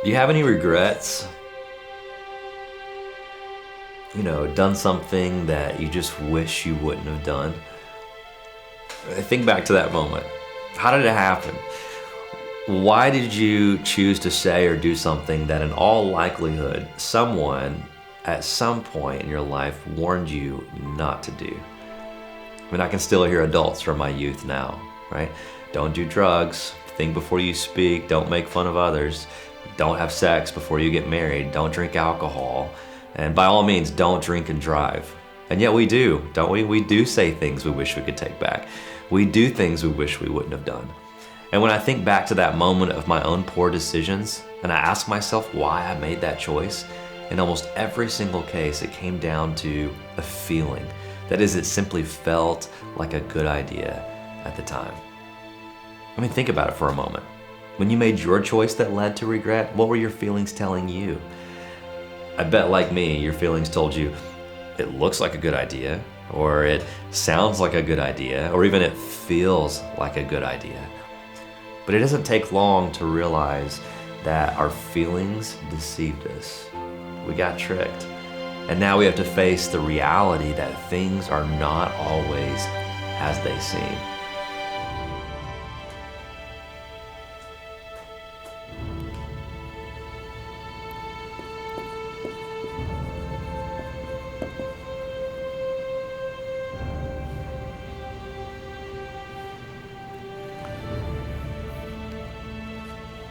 Do you have any regrets? Done something that you just wish you wouldn't have done? Think back to that moment. How did it happen? Why did you choose to say or do something that in all likelihood someone at some point in your life warned you not to do? I can still hear adults from my youth now, right? Don't do drugs, think before you speak, don't make fun of others, don't have sex before you get married, don't drink alcohol, and by all means, don't drink and drive. And yet we do, don't we? We do say things we wish we could take back. We do things we wish we wouldn't have done. And when I think back to that moment of my own poor decisions, and I ask myself why I made that choice, in almost every single case, it came down to a feeling. That is, it simply felt like a good idea at the time. Think about it for a moment. When you made your choice that led to regret, what were your feelings telling you? I bet, like me, your feelings told you, it looks like a good idea, or it sounds like a good idea, or even it feels like a good idea. But it doesn't take long to realize that our feelings deceived us. We got tricked. And now we have to face the reality that things are not always as they seem.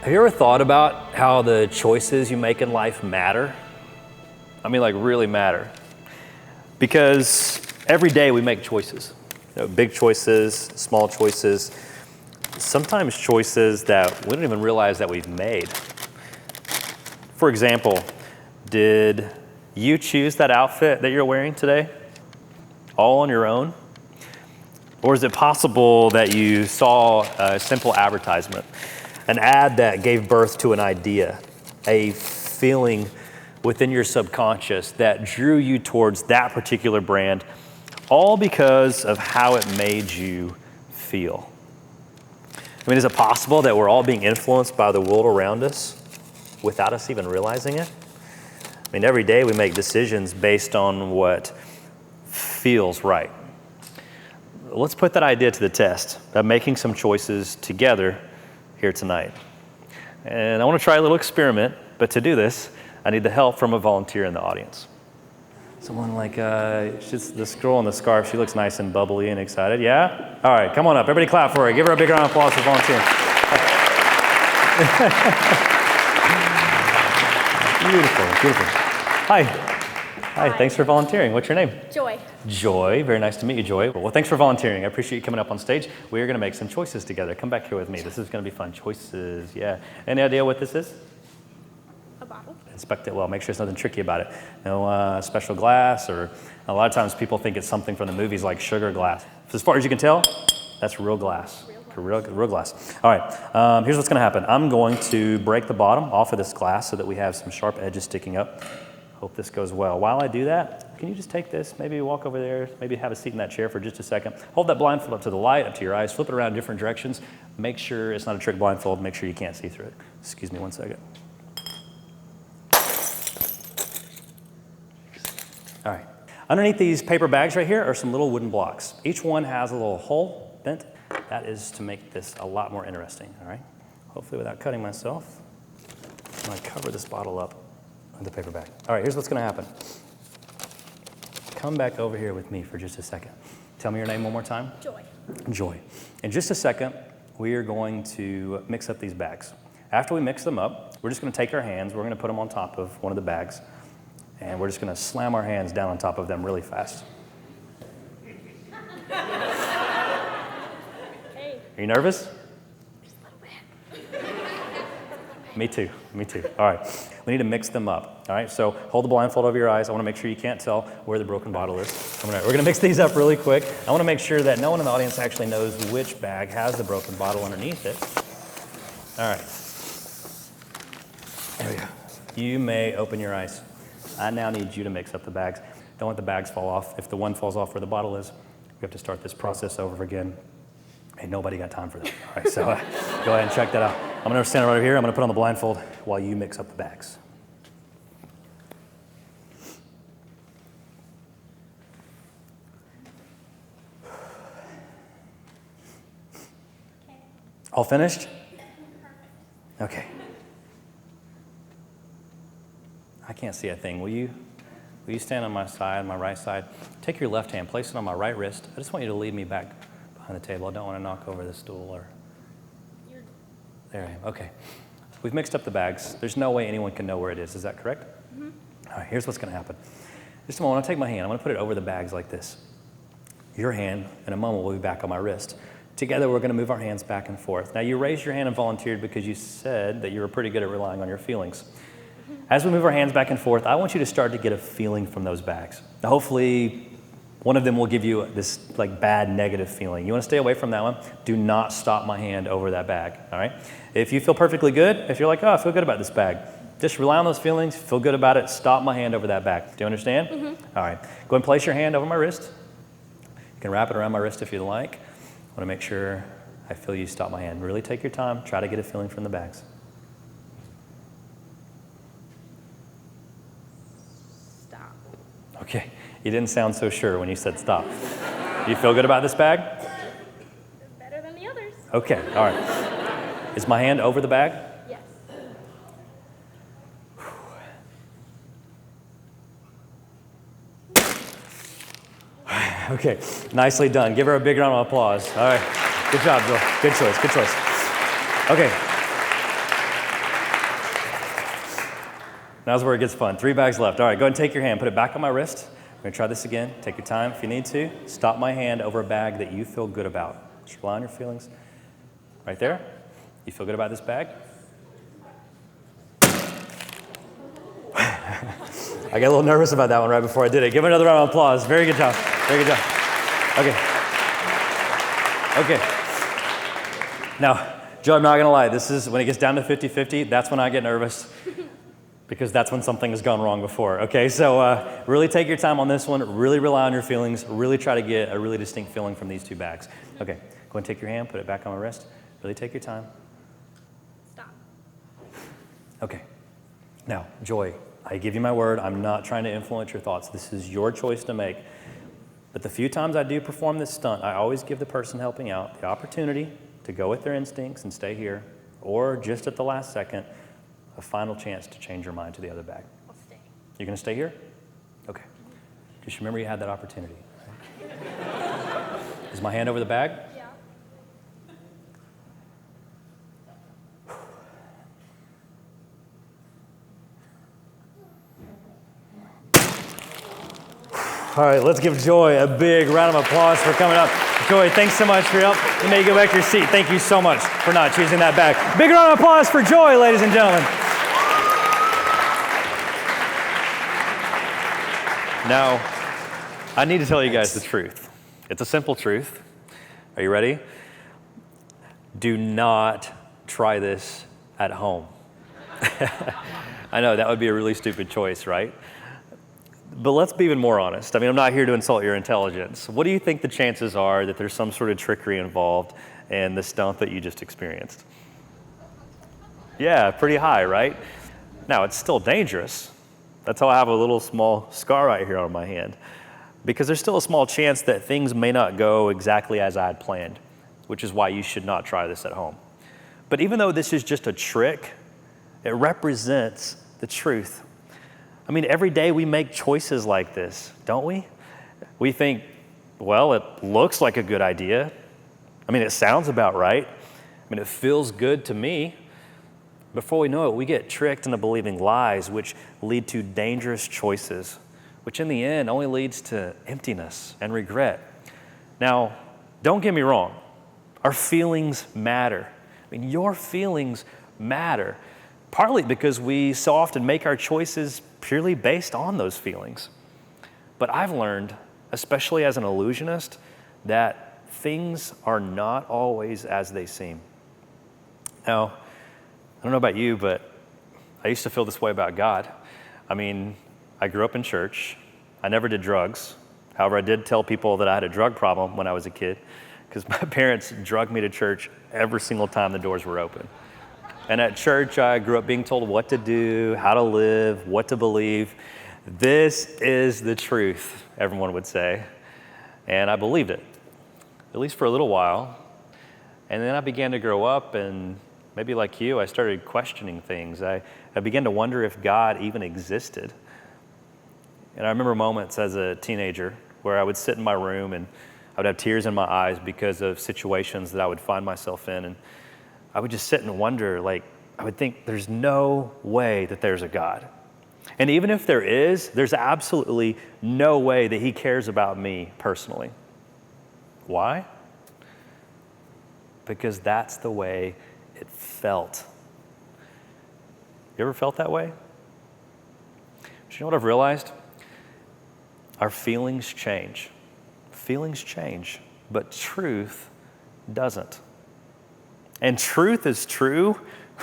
Have you ever thought about how the choices you make in life matter? Really matter. Because every day we make choices. Big choices, small choices, sometimes choices that we don't even realize that we've made. For example, did you choose that outfit that you're wearing today? All on your own? Or is it possible that you saw a simple advertisement? An ad that gave birth to an idea, a feeling within your subconscious that drew you towards that particular brand, all because of how it made you feel. Is it possible that we're all being influenced by the world around us without us even realizing it? Every day we make decisions based on what feels right. Let's put that idea to the test of making some choices together here tonight. And I want to try a little experiment, but to do this, I need the help from a volunteer in the audience. Someone like, this girl in the scarf, she looks nice and bubbly and excited. Yeah? All right, come on up. Everybody clap for her. Give her a big round of applause for volunteering. Beautiful. Hi, thanks for volunteering. What's your name? Joy. Joy, very nice to meet you, Joy. Well, thanks for volunteering. I appreciate you coming up on stage. We are going to make some choices together. Come back here with me. This is going to be fun. Choices, yeah. Any idea what this is? A bottle. Inspect it well. Make sure there's nothing tricky about it. No special glass, or a lot of times people think it's something from the movies like sugar glass. As far as you can tell, that's real glass. Real glass. All right, here's what's going to happen. I'm going to break the bottom off of this glass so that we have some sharp edges sticking up. Hope this goes well. While I do that, can you just take this, maybe walk over there, maybe have a seat in that chair for just a second. Hold that blindfold up to the light, up to your eyes, flip it around different directions. Make sure it's not a trick blindfold. Make sure you can't see through it. Excuse me one second. All right. Underneath these paper bags right here are some little wooden blocks. Each one has a little hole bent. That is to make this a lot more interesting, all right? Hopefully without cutting myself, I'm going to cover this bottle up with the paper bag. All right, here's what's going to happen. Come back over here with me for just a second. Tell me your name one more time. Joy. Joy. In just a second, we are going to mix up these bags. After we mix them up, we're just going to take our hands, we're going to put them on top of one of the bags, and we're just going to slam our hands down on top of them really fast. Are you nervous? Just a little bit. Me too. All right, we need to mix them up. All right, so hold the blindfold over your eyes. I want to make sure you can't tell where the broken bottle is. We're going to mix these up really quick. I want to make sure that no one in the audience actually knows which bag has the broken bottle underneath it. All right. There we go. You may open your eyes. I now need you to mix up the bags. Don't let the bags fall off. If the one falls off where the bottle is, we have to start this process over again. Hey, nobody got time for that. All right, so go ahead and check that out. I'm going to stand right over here. I'm going to put on the blindfold while you mix up the bags. All finished? Okay. I can't see a thing. Will you stand on my side, my right side? Take your left hand, place it on my right wrist. I just want you to lead me back behind the table. I don't want to knock over the stool or... There I am. Okay. We've mixed up the bags. There's no way anyone can know where it is. Is that correct? Mm-hmm. All right, here's what's going to happen. Just a moment. I'll take my hand. I'm going to put it over the bags like this. Your hand, in a moment, will be back on my wrist. Together, we're going to move our hands back and forth. Now, you raised your hand and volunteered because you said that you were pretty good at relying on your feelings. As we move our hands back and forth, I want you to start to get a feeling from those bags. Now, hopefully, one of them will give you this bad negative feeling. You want to stay away from that one? Do not stop my hand over that bag, all right? If you feel perfectly good, if you're like, oh, I feel good about this bag, just rely on those feelings, feel good about it, stop my hand over that bag. Do you understand? Mm-hmm. All right. Go ahead and place your hand over my wrist. You can wrap it around my wrist if you like. I want to make sure I feel you stop my hand. Really take your time. Try to get a feeling from the bags. Stop. Okay. You didn't sound so sure when you said stop. Do you feel good about this bag? Better than the others. Okay. All right. Is my hand over the bag? Yes. Okay. Nicely done. Give her a big round of applause. All right. Good job, Joel. Good choice. Good choice. Okay. Now's where it gets fun. 3 bags left. All right. Go ahead and take your hand. Put it back on my wrist. We're going to try this again. Take your time if you need to. Stop my hand over a bag that you feel good about. Just rely on your feelings. Right there. You feel good about this bag? I got a little nervous about that one right before I did it. Give it another round of applause. Very good job. Very good job. Okay. Okay. Now, Joe, I'm not going to lie. This is when it gets down to 50-50, that's when I get nervous. Because that's when something has gone wrong before, okay? So really take your time on this one. Really rely on your feelings. Really try to get a really distinct feeling from these 2 bags. Okay, go and take your hand, put it back on my wrist. Really take your time. Stop. Okay. Now, Joy, I give you my word. I'm not trying to influence your thoughts. This is your choice to make. But the few times I do perform this stunt, I always give the person helping out the opportunity to go with their instincts and stay here, or just at the last second, a final chance to change your mind to the other bag. I'll stay. You're going to stay here? Okay. Just remember you had that opportunity. Right? Is my hand over the bag? Yeah. All right, let's give Joy a big round of applause for coming up. Joy, thanks so much for your help. You may go back to your seat. Thank you so much for not choosing that bag. Big round of applause for Joy, ladies and gentlemen. Now, I need to tell you guys the truth. It's a simple truth. Are you ready? Do not try this at home. I know that would be a really stupid choice, right? But let's be even more honest. I mean, I'm not here to insult your intelligence. What do you think the chances are that there's some sort of trickery involved in the stunt that you just experienced? Yeah, pretty high, right? Now, it's still dangerous. That's how I have a little small scar right here on my hand. Because there's still a small chance that things may not go exactly as I had planned, which is why you should not try this at home. But even though this is just a trick, it represents the truth. I mean, every day we make choices like this, don't we? We think, well, it looks like a good idea. I mean, it sounds about right. I mean, it feels good to me. Before we know it, we get tricked into believing lies, which lead to dangerous choices, which in the end only leads to emptiness and regret. Now, don't get me wrong. Our feelings matter. I mean, your feelings matter, partly because we so often make our choices purely based on those feelings. But I've learned, especially as an illusionist, that things are not always as they seem. Now, I don't know about you, but I used to feel this way about God. I mean, I grew up in church. I never did drugs. However, I did tell people that I had a drug problem when I was a kid because my parents drugged me to church every single time the doors were open. And at church, I grew up being told what to do, how to live, what to believe. This is the truth, everyone would say. And I believed it, at least for a little while. And then I began to grow up, and maybe like you, I started questioning things. I began to wonder if God even existed. And I remember moments as a teenager where I would sit in my room and I would have tears in my eyes because of situations that I would find myself in. And I would just sit and wonder, like, I would think there's no way that there's a God. And even if there is, there's absolutely no way that he cares about me personally. Why? Because that's the way it felt. You ever felt that way? But you know what I've realized? Our feelings change. Feelings change, but truth doesn't. And truth is true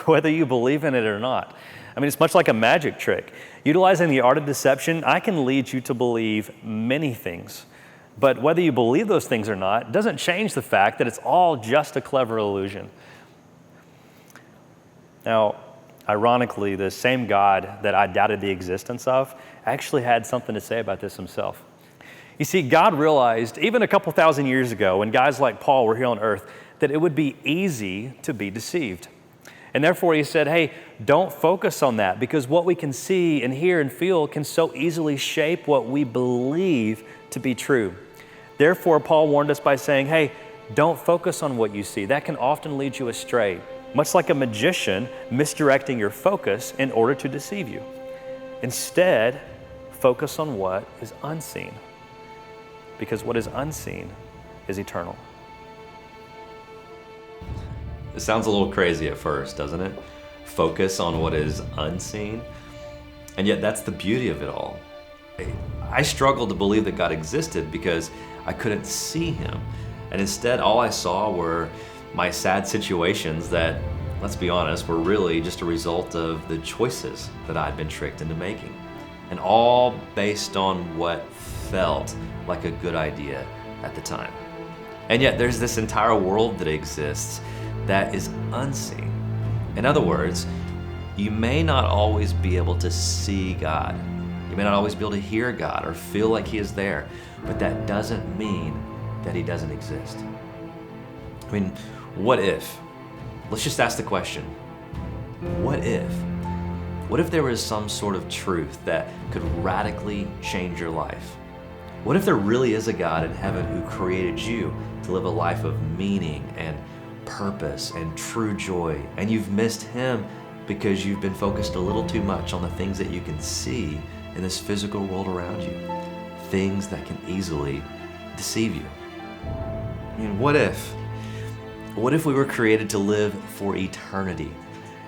whether you believe in it or not. I mean, it's much like a magic trick. Utilizing the art of deception, I can lead you to believe many things. But whether you believe those things or not doesn't change the fact that it's all just a clever illusion. Now, ironically, the same God that I doubted the existence of actually had something to say about this himself. You see, God realized even a couple thousand years ago when guys like Paul were here on earth that it would be easy to be deceived. And therefore he said, hey, don't focus on that, because what we can see and hear and feel can so easily shape what we believe to be true. Therefore, Paul warned us by saying, hey, don't focus on what you see. That can often lead you astray, much like a magician misdirecting your focus in order to deceive you. Instead, focus on what is unseen, because what is unseen is eternal. It sounds a little crazy at first, doesn't it? Focus on what is unseen. And yet that's the beauty of it all. I struggled to believe that God existed because I couldn't see him. And instead, all I saw were my sad situations that, let's be honest, were really just a result of the choices that I'd been tricked into making. And all based on what felt like a good idea at the time. And yet there's this entire world that exists that is unseen. In other words, you may not always be able to see God. You may not always be able to hear God or feel like he is there, but that doesn't mean that he doesn't exist. I mean, what if? Let's just ask the question, what if? What if there was some sort of truth that could radically change your life? What if there really is a God in heaven who created you to live a life of meaning and purpose and true joy, and you've missed him because you've been focused a little too much on the things that you can see in this physical world around you, things that can easily deceive you? I mean, what if we were created to live for eternity,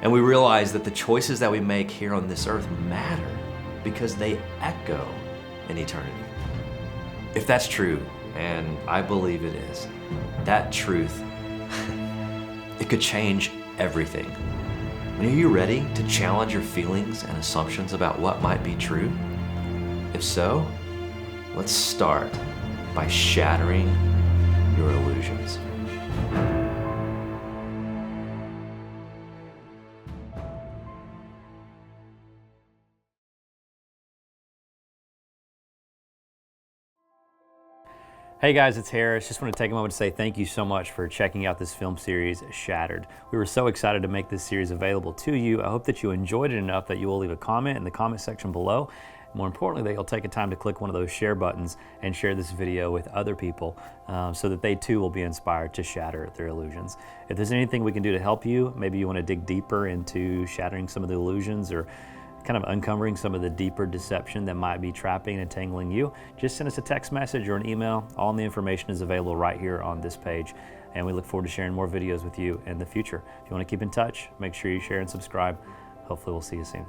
and we realize that the choices that we make here on this earth matter because they echo in eternity? If that's true, and I believe it is, that truth, it could change everything. And are you ready to challenge your feelings and assumptions about what might be true? If so, let's start by shattering your illusions. Hey guys, it's Harris. Just want to take a moment to say thank you so much for checking out this film series, Shattered. We were so excited to make this series available to you. I hope that you enjoyed it enough that you will leave a comment in the comment section below. More importantly, that you'll take a time to click one of those share buttons and share this video with other people so that they too will be inspired to shatter their illusions. If there's anything we can do to help you, maybe you want to dig deeper into shattering some of the illusions or kind of uncovering some of the deeper deception that might be trapping and entangling you, just send us a text message or an email. All the information is available right here on this page, and we look forward to sharing more videos with you in the future. If you want to keep in touch, make sure you share and subscribe. Hopefully we'll see you soon.